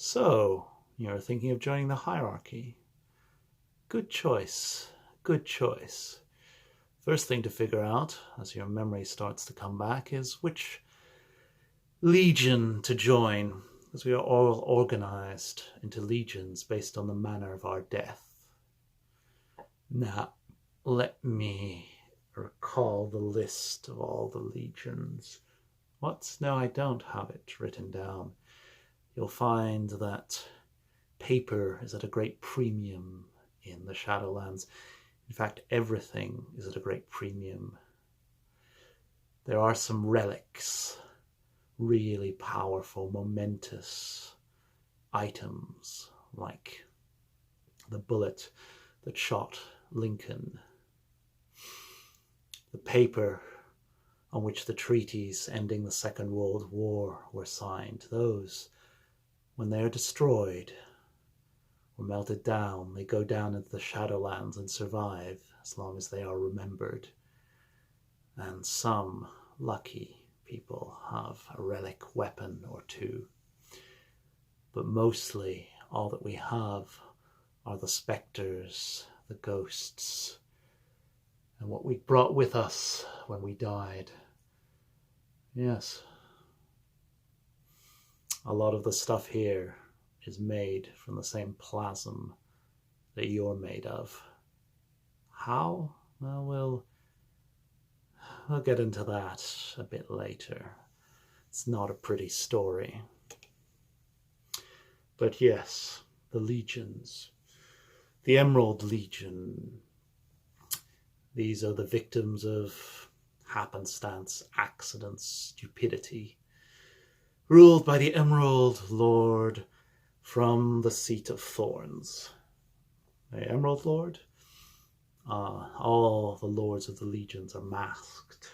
So, you're thinking of joining the hierarchy. Good choice. Good choice. First thing to figure out, as your memory starts to come back, is which legion to join, because we are all organized into legions based on the manner of our death. Now, let me recall the list of all the legions. What? No, I don't have it written down. You'll find that paper is at a great premium in the Shadowlands. In fact, everything is at a great premium. There are some relics, really powerful, momentous items, like the bullet that shot Lincoln, the paper on which the treaties ending the Second World War were signed. Those, when they are destroyed or melted down, they go down into the Shadowlands and survive as long as they are remembered. And some lucky people have a relic weapon or two. But mostly all that we have are the spectres, the ghosts, and what we brought with us when we died. Yes. A lot of the stuff here is made from the same plasm that you're made of. How? Well, we'll get into that a bit later. It's not a pretty story. But yes, the legions. The Emerald Legion. These are the victims of happenstance, accidents, stupidity, ruled by the Emerald Lord from the Seat of Thorns. The Emerald Lord? All the lords of the legions are masked.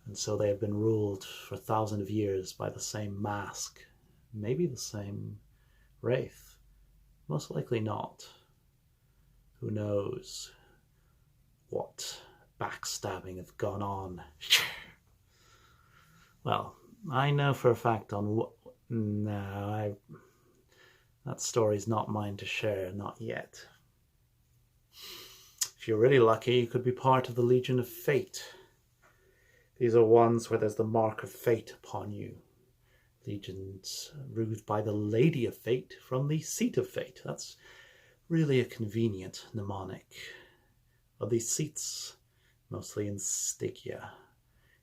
And so they have been ruled for thousands of years by the same mask. Maybe the same wraith. Most likely not. Who knows what backstabbing has gone on. Well, I know for a fact on what... No, that story's not mine to share, not yet. If you're really lucky, you could be part of the Legion of Fate. These are ones where there's the mark of fate upon you. Legions ruled by the Lady of Fate from the Seat of Fate. That's really a convenient mnemonic. Of these seats, mostly in Stygia,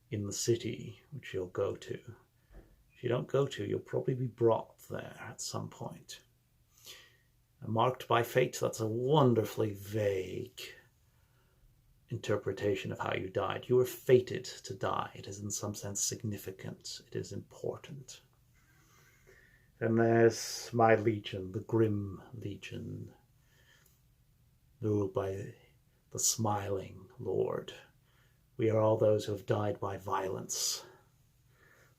in the city, which you'll go to. If you don't go to, you'll probably be brought there at some point. And marked by fate, that's a wonderfully vague interpretation of how you died. You were fated to die. It is in some sense significant. It is important. And there's my legion, the Grim Legion, ruled by the Smiling Lord. We are all those who have died by violence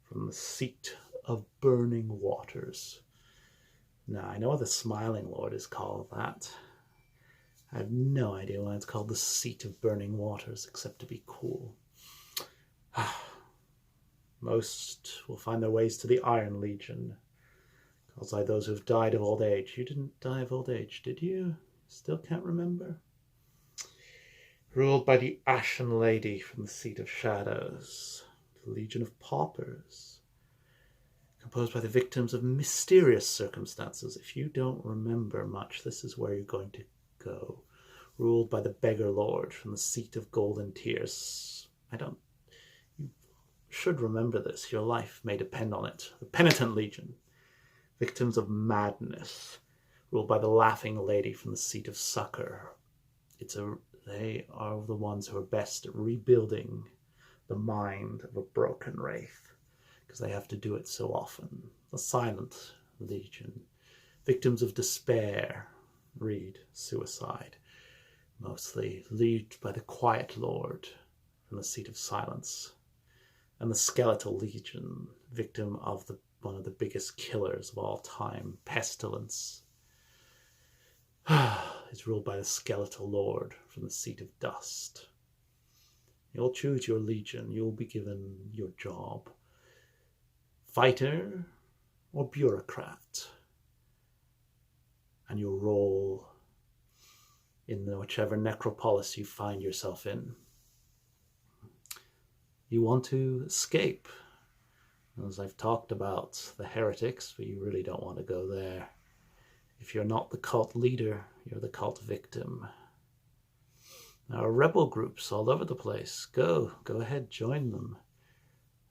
from the Seat of Burning Waters. Now, I know the Smiling Lord is called that. I have no idea why it's called the Seat of Burning Waters, except to be cool. Most will find their ways to the Iron Legion, caused by those who have died of old age. You didn't die of old age, did you? Still can't remember? Ruled by the Ashen Lady from the Seat of Shadows, the Legion of Paupers, composed by the victims of mysterious circumstances. If you don't remember much, this is where you're going to go. Ruled by the Beggar Lord from the Seat of Golden Tears. You should remember this. Your life may depend on it. The Penitent Legion, victims of madness, ruled by the Laughing Lady from the Seat of Succor. They are the ones who are best at rebuilding the mind of a broken wraith, because they have to do it so often. The Silent Legion, victims of despair, read suicide, mostly led by the Quiet Lord from the Seat of Silence. And the Skeletal Legion, victim of one of the biggest killers of all time, Pestilence. Is ruled by the Skeletal Lord from the Seat of Dust. You'll choose your legion. You'll be given your job. Fighter or bureaucrat, and your role in whichever necropolis you find yourself in. You want to escape. As I've talked about the heretics, but you really don't want to go there. If you're not the cult leader, you're the cult victim. There are rebel groups all over the place. Go ahead, join them.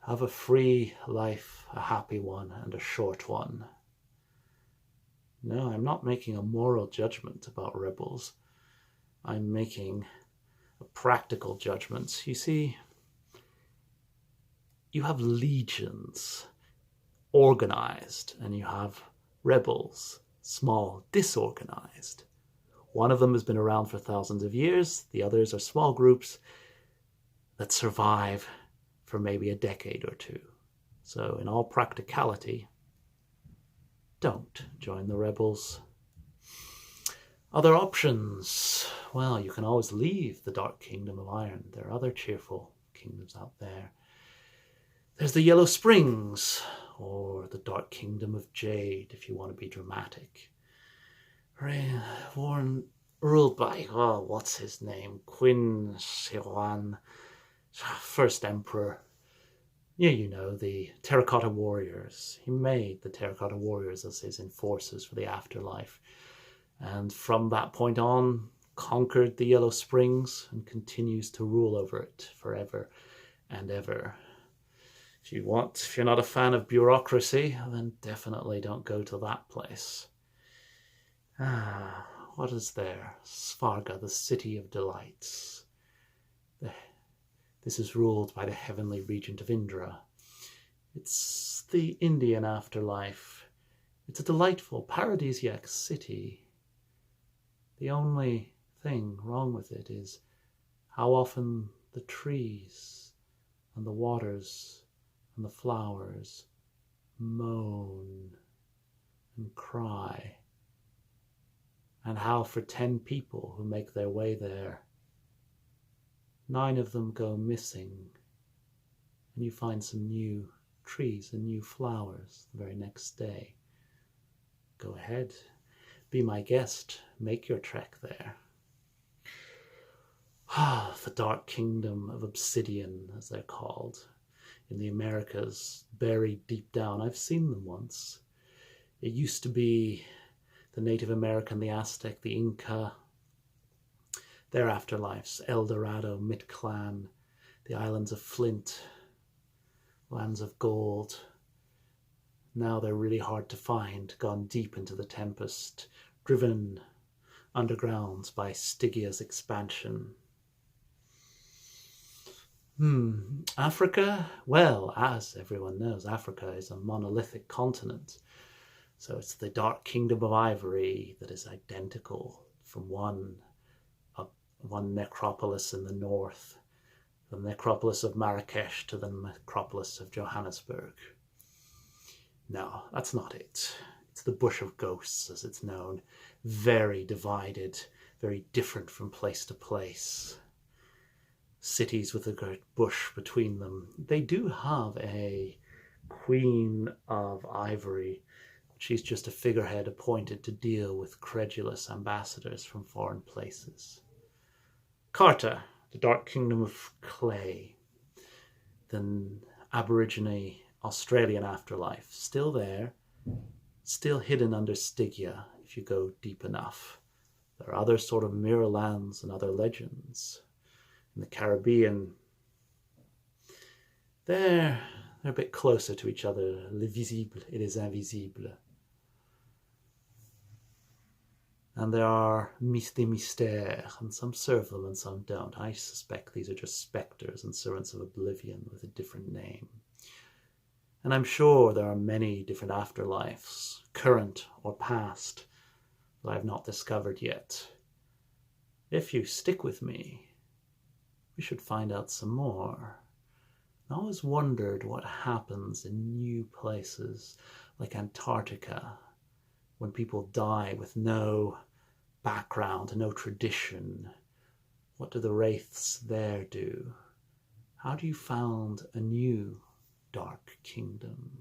Have a free life, a happy one, and a short one. No, I'm not making a moral judgment about rebels. I'm making a practical judgment. You see, you have legions, organized, and you have rebels, small, disorganized. One of them has been around for thousands of years. The others are small groups that survive for maybe a decade or two. So in all practicality, don't join the rebels. Other options. Well, you can always leave the Dark Kingdom of Iron. There are other cheerful kingdoms out there. There's the Yellow Springs, or the Dark Kingdom of Jade, if you want to be dramatic. Ruled by, what's his name? Qin Shi Huang, first emperor. Yeah, you know, the Terracotta Warriors. He made the Terracotta Warriors as his enforcers for the afterlife. And from that point on, conquered the Yellow Springs and continues to rule over it forever and ever. If you're not a fan of bureaucracy, then definitely don't go to that place. What is there? Svarga, the City of Delights. This is ruled by the heavenly regent of Indra. It's the Indian afterlife. It's a delightful, paradisiac city. The only thing wrong with it is how often the trees and the waters and the flowers moan and cry, and how for 10 people who make their way there, 9 of them go missing, and you find some new trees and new flowers the very next day. Go ahead, be my guest, make your trek there. The Dark Kingdom of Obsidian, as they're called, in the Americas, buried deep down. I've seen them once. It used to be the Native American, the Aztec, the Inca, their afterlives, El Dorado, Mid-Clan, the islands of Flint, lands of gold. Now they're really hard to find, gone deep into the tempest, driven underground by Stygia's expansion. Africa? Well, as everyone knows, Africa is a monolithic continent. So it's the Dark Kingdom of Ivory that is identical from one necropolis in the north, the necropolis of Marrakesh to the necropolis of Johannesburg. No, that's not it. It's the Bush of Ghosts, as it's known. Very divided, very different from place to place. Cities with a great bush between them. They do have a Queen of Ivory. She's just a figurehead appointed to deal with credulous ambassadors from foreign places. Carta, the Dark Kingdom of Clay. The Aborigine Australian afterlife. Still there. Still hidden under Stygia if you go deep enough. There are other sort of mirror lands and other legends. In the Caribbean, they're a bit closer to each other. Le visible et les invisibles. And there are des mystères, and some serve them and some don't. I suspect these are just spectres and servants of oblivion with a different name. And I'm sure there are many different afterlives, current or past, that I've not discovered yet. If you stick with me, we should find out some more. I always wondered what happens in new places like Antarctica when people die with no background, no tradition. What do the wraiths there do? How do you found a new dark kingdom?